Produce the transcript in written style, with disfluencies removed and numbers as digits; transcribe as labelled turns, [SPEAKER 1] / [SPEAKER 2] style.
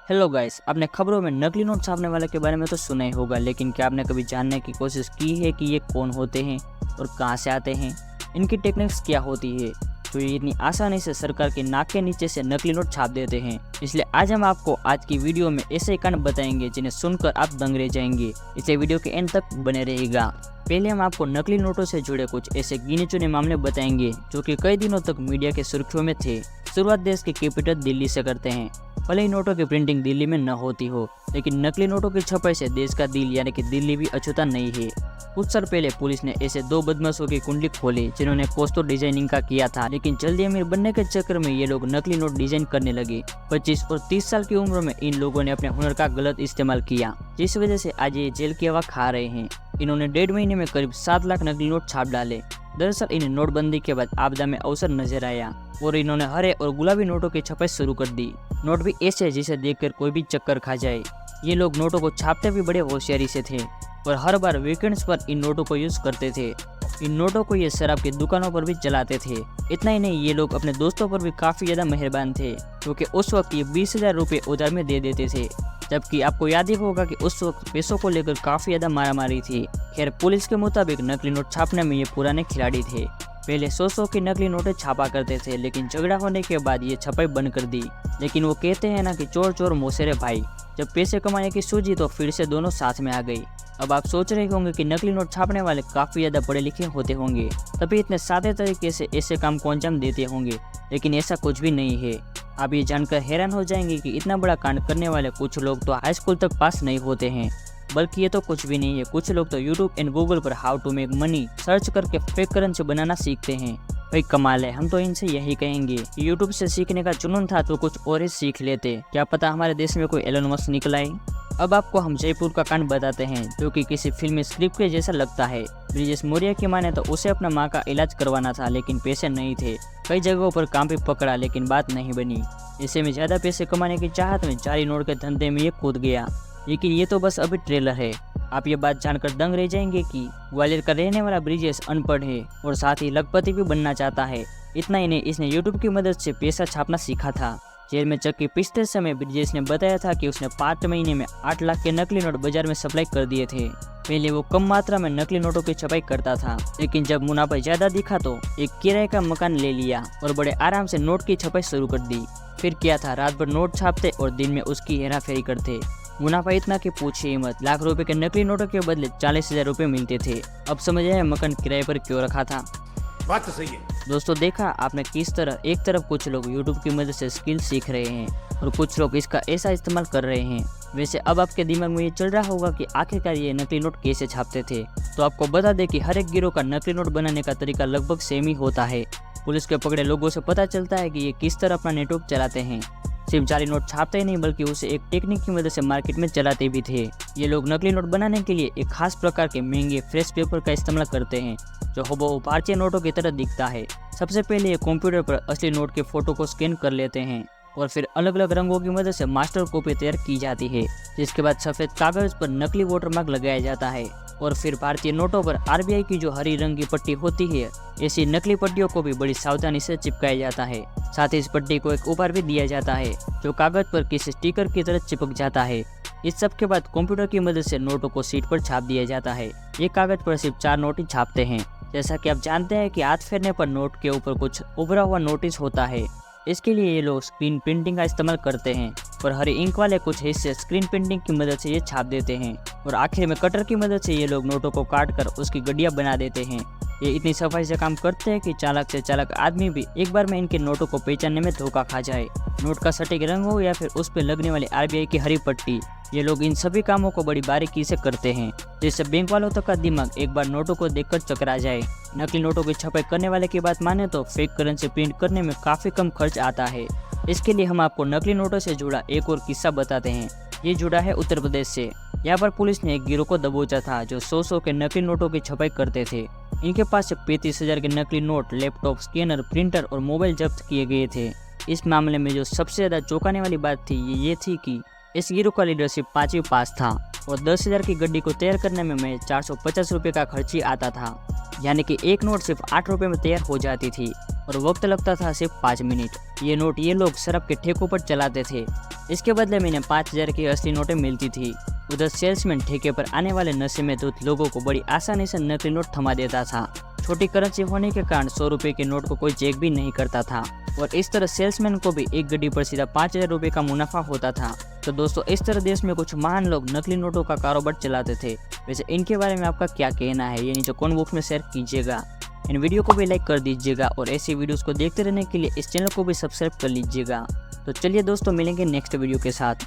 [SPEAKER 1] Hello guys, आपने खबरों में नकली नोट छापने वाले के बारे में तो सुना ही होगा, लेकिन क्या आपने कभी जानने की कोशिश की है कि ये कौन होते हैं और कहां से आते हैं? इनकी टेक्निक्स क्या होती है जो ये इतनी आसानी से सरकार के नाक के नीचे से नकली नोट छाप देते हैं? इसलिए आज हम आपको आज की वीडियो में ऐसे कांड बताएंगे जिन्हें सुनकर आप दंग रह जाएंगे। इसे वीडियो के एंड तक बने रहेगा। पहले हम आपको नकली नोटों से जुड़े कुछ ऐसे गिने चुने मामले बताएंगे जो कि कई दिनों तक मीडिया के सुर्खियों में थे। शुरुआत देश के कैपिटल दिल्ली से करते हैं। भले ही नोटों की प्रिंटिंग दिल्ली में न होती हो, लेकिन नकली नोटों की छपाई से देश का दिल यानी कि दिल्ली भी अछूता नहीं है। कुछ साल पहले पुलिस ने ऐसे दो बदमाशों की कुंडली खोली जिन्होंने कुछ तो डिजाइनिंग का किया था, लेकिन जल्दी अमीर बनने के चक्कर में ये लोग नकली नोट डिजाइन करने लगे। 25 और 30 साल की उम्र में इन लोगों ने अपने हुनर का गलत इस्तेमाल किया, जिस वजह से आज ये जेल की हवा खा रहे हैं। इन्होंने 1.5 महीने में करीब 7 लाख नकली नोट छाप डाले। दरअसल इन्हें नोटबंदी के बाद आपदा में अवसर नजर आया और इन्होंने हरे और गुलाबी नोटों की छपाई शुरू कर दी। नोट भी ऐसे जिसे देखकर कोई भी चक्कर खा जाए। ये लोग नोटों को छापते भी बड़े होशियारी से थे और हर बार वीकेंड्स पर इन नोटों को यूज करते थे। इन नोटों को ये शराब की दुकानों पर भी चलाते थे। इतना ही नहीं, ये लोग अपने दोस्तों पर भी काफी ज्यादा मेहरबान थे, क्योंकि उस वक्त ये 20,000 रुपये उधार में दे देते थे। जबकि आपको याद ही होगा कि उस वक्त पैसों को लेकर काफी ज्यादा मारामारी थी। खैर, पुलिस के मुताबिक नकली नोट छापने में ये पुराने खिलाड़ी थे। पहले 100 की नकली नोटें छापा करते थे, लेकिन झगड़ा होने के बाद ये छपाई बंद कर दी। लेकिन वो कहते हैं ना कि चोर चोर मौसेरे भाई, जब पैसे कमाने की सूझी तो फिर से दोनों साथ में आ गई। अब आप सोच रहे होंगे कि नकली नोट छापने वाले काफी ज्यादा पढ़े लिखे होते होंगे, तभी इतने सादे तरीके से ऐसे काम को अंजाम देते होंगे, लेकिन ऐसा कुछ भी नहीं है। आप ये जानकर हैरान हो जाएंगे कि इतना बड़ा कांड करने वाले कुछ लोग तो हाई स्कूल तक पास नहीं होते हैं। बल्कि ये तो कुछ भी नहीं है, कुछ लोग तो यूट्यूब एंड गूगल पर how to make money search करके फेक करेंसी बनाना सीखते हैं। भाई कमाल है, हम तो इनसे यही कहेंगे कि यूट्यूब से सीखने का जुनून था तो कुछ और ही सीख लेते। क्या पता हमारे देश में कोई एलन मस्क निकल आए। अब आपको हम जयपुर का कांड बताते हैं जो कि किसी फिल्मी स्क्रिप्ट के जैसा लगता है। ब्रिजेश मौर्य की माने तो उसे अपना माँ का इलाज करवाना था, लेकिन पैसे नहीं थे। कई जगहों पर काम भी पकड़ा, लेकिन बात नहीं बनी। ऐसे में ज्यादा पैसे कमाने की चाहत में जाली नोट के धंधे में ये कूद गया। लेकिन ये तो बस अभी ट्रेलर है। आप ये बात जानकर दंग रह जाएंगे कि ग्वालियर का रहने वाला ब्रिजेश अनपढ़ है और साथ ही लखपति भी बनना चाहता है। इतना ही नहीं, इसने यूट्यूब की मदद से पैसा छापना सीखा था। जेल में चक्की पीसते समय ब्रिजेश ने बताया था कि उसने 5 महीने में 8 लाख के नकली नोट बाजार में सप्लाई कर दिए थे। पहले वो कम मात्रा में नकली नोटों की छपाई करता था, लेकिन जब मुनाफा ज्यादा दिखा तो एक किराए का मकान ले लिया और बड़े आराम से नोट की छपाई शुरू कर दी। फिर क्या था, रात भर नोट छापते और दिन में उसकी हेरा फेरी करते। मुनाफा इतना कि पूछिए मत, लाख रुपए के नकली नोटों के बदले 40,000 रुपए मिलते थे। अब समझ आया मकान किराए पर क्यों रखा था।
[SPEAKER 2] बात तो सही है
[SPEAKER 1] दोस्तों, देखा आपने किस तरह एक तरफ कुछ लोग यूट्यूब की मदद से स्किल सीख रहे हैं और कुछ लोग इसका ऐसा इस्तेमाल कर रहे हैं। वैसे अब आपके दिमाग में ये चल रहा होगा कि आखिरकार ये नकली नोट कैसे छापते थे। तो आपको बता दें कि हर एक गिरोह का नकली नोट बनाने का तरीका लगभग सेम ही होता है। पुलिस के पकड़े लोगों से पता चलता है कि ये किस तरह अपना नेटवर्क चलाते हैं। सिर्फ जाली नोट छापते ही नहीं, बल्कि उसे एक टेक्निक की मदद से मार्केट में चलाते भी थे। ये लोग नकली नोट बनाने के लिए एक खास प्रकार के महंगे फ्रेश पेपर का इस्तेमाल करते हैं, जो हूबहू भारतीय नोटों की तरह दिखता है। सबसे पहले ये कंप्यूटर पर असली नोट के फोटो को स्कैन कर लेते हैं और फिर अलग अलग रंगों की मदद से मास्टर कॉपी तैयार की जाती है, जिसके बाद सफेद कागज पर नकली वाटरमार्क लगाया जाता है और फिर भारतीय नोटों पर आरबीआई की जो हरी रंग की पट्टी होती है, ऐसी नकली पट्टियों को भी बड़ी सावधानी से चिपकाया जाता है। साथ ही इस पट्टी को एक उपहार भी दिया जाता है जो कागज पर किसी स्टिकर की तरह चिपक जाता है। इस सब के बाद कंप्यूटर की मदद से नोटों को शीट पर छाप दिया जाता है। ये कागज पर सिर्फ 4 नोट ही छापते हैं। जैसा कि आप जानते हैं कि हाथ फेरने पर नोट के ऊपर कुछ उभरा हुआ नोटिस होता है। इसके लिए ये लोग स्क्रीन प्रिंटिंग का इस्तेमाल करते हैं और हरी इंक वाले कुछ हिस्से स्क्रीन प्रिंटिंग की मदद से ये छाप देते हैं और आखिर में कटर की मदद से ये लोग नोटों को काट कर उसकी गड्डियां बना देते हैं। ये इतनी सफाई से काम करते हैं कि चालाक से चालाक आदमी भी एक बार में इनके नोटों को पहचानने में धोखा खा जाए। नोट का सटीक रंग हो या फिर उस पर लगने वाली आरबीआई की हरी पट्टी, ये लोग इन सभी कामों को बड़ी बारीकी से करते हैं, जिससे बैंक वालों तक का दिमाग एक बार नोटों को देखकर चकरा जाए। नकली नोटों की छपाई करने वाले की बात माने तो फेक करेंसी प्रिंट करने में काफी कम खर्च आता है। इसके लिए हम आपको नकली नोटों से जुड़ा एक और किस्सा बताते हैं। ये जुड़ा है उत्तर प्रदेश से। यहाँ पर पुलिस ने एक गिरोह को दबोचा था जो 100 के नकली नोटों की छपाई करते थे। इनके पास से 35,000 के नकली नोट, लैपटॉप, स्कैनर, प्रिंटर और मोबाइल जब्त किए गए थे। इस मामले में जो सबसे ज्यादा चौंकाने वाली बात थी ये थी कि इस गिरोह का लीडरशिप 5वीं पास था और 10,000 की गड्डी को तैयार करने में 450 रुपये का खर्च ही आता था। यानी कि एक नोट सिर्फ 8 रुपये में तैयार हो जाती थी और वक्त लगता था सिर्फ 5 मिनट। ये नोट ये लोग शराब के ठेकों पर चलाते थे। इसके बदले में इन्हें 5,000 की असली नोटें मिलती थी। उधर सेल्समैन ठेके पर आने वाले नशे में धुत लोगों को बड़ी आसानी से नकली नोट थमा देता था। छोटी करेंसी होने के कारण 100 रुपये के नोट को कोई चेक भी नहीं करता था और इस तरह सेल्समैन को भी एक गड्डी पर सीधा 5,000 रुपये का मुनाफा होता था। तो दोस्तों, इस तरह देश में कुछ महान लोग नकली नोटों का कारोबार चलाते थे। वैसे इनके बारे में आपका क्या कहना है, ये नीचे कमेंट बॉक्स में शेयर कीजिएगा। इन वीडियो को भी लाइक कर दीजिएगा और ऐसी वीडियोस को देखते रहने के लिए इस चैनल को भी सब्सक्राइब कर लीजिएगा। तो चलिए दोस्तों, मिलेंगे नेक्स्ट वीडियो के साथ।